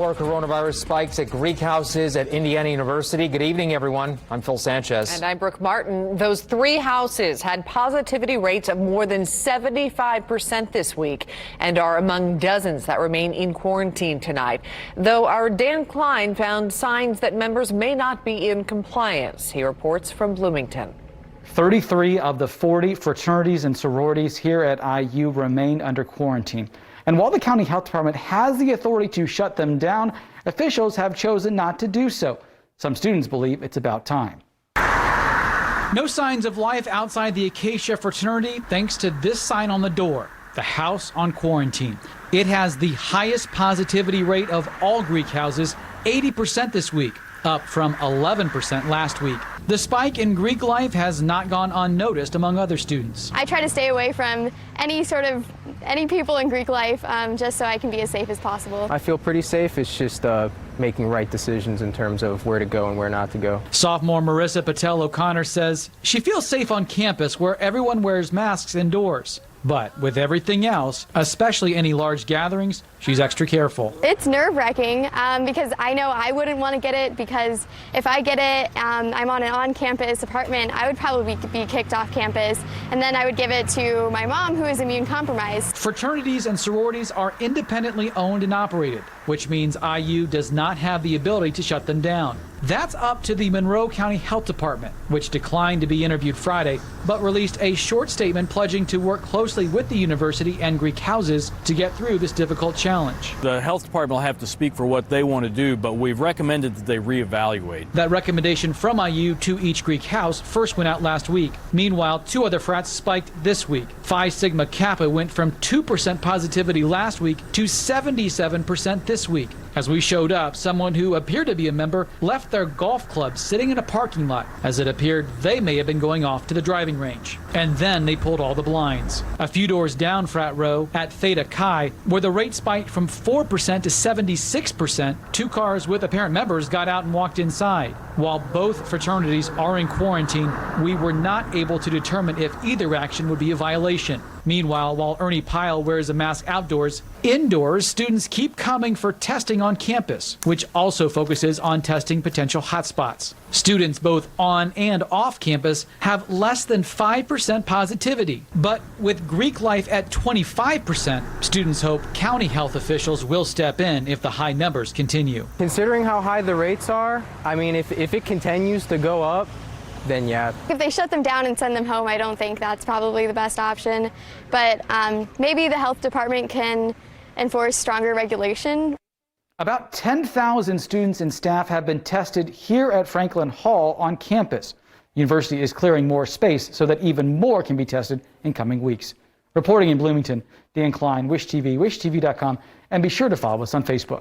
More coronavirus spikes at Greek houses at Indiana University. Good evening, everyone. I'm Phil Sanchez. And I'm Brooke Martin. Those 3 houses had positivity rates of more than 75% this week and are among dozens that remain in quarantine tonight. Though our Dan Klein found signs that members may not be in compliance. He reports from Bloomington. 33 of the 40 fraternities and sororities here at IU remain under quarantine. And while the county health department has the authority to shut them down, officials have chosen not to do so. Some students believe it's about time. No signs of life outside the Acacia fraternity thanks to this sign on the door, the house on quarantine. It has the highest positivity rate of all Greek houses, 80% this week, up from 11% last week. The spike in Greek life has not gone unnoticed among other students. I try to stay away from any people in Greek life just so I can be as safe as possible. I feel pretty safe. It's just making right decisions in terms of where to go and where not to go. Sophomore Marissa Patel O'Connor says she feels safe on campus where everyone wears masks indoors. But with everything else, especially any large gatherings, she's extra careful. It's nerve-wracking because I know I wouldn't want to get it, because if I get it, I'm on an on-campus apartment, I would probably be kicked off campus, and then I would give it to my mom, who is immune compromised. Fraternities and sororities are independently owned and operated, which means IU does not have the ability to shut them down. That's up to the Monroe County Health Department, which declined to be interviewed Friday, but released a short statement pledging to work closely with the university and Greek houses to get through this difficult challenge. The health department will have to speak for what they want to do, but we've recommended that they reevaluate. That recommendation from IU to each Greek house first went out last week. Meanwhile, 2 other frats spiked this week. Phi Sigma Kappa went from 2% positivity last week to 77% this week. As we showed up, someone who appeared to be a member left their golf club sitting in a parking lot, as it appeared they may have been going off to the driving range. And then they pulled all the blinds. A few doors down frat row at Theta Chi, where the rate spiked from 4% to 76%, 2 cars with apparent members got out and walked inside. While both fraternities are in quarantine, we were not able to determine if either action would be a violation. Meanwhile, while Ernie Pyle wears a mask outdoors, indoors, students keep coming for testing on campus, which also focuses on testing potential hotspots. Students both on and off campus have less than 5% positivity. But with Greek life at 25%, students hope county health officials will step in if the high numbers continue. Considering how high the rates are, I mean, if it continues to go up, then yeah. If they shut them down and send them home, I don't think that's probably the best option. But maybe the health department can enforce stronger regulation. About 10,000 students and staff have been tested here at Franklin Hall on campus. University is clearing more space so that even more can be tested in coming weeks. Reporting in Bloomington, Dan Klein, Wish TV, wishtv.com, and be sure to follow us on Facebook.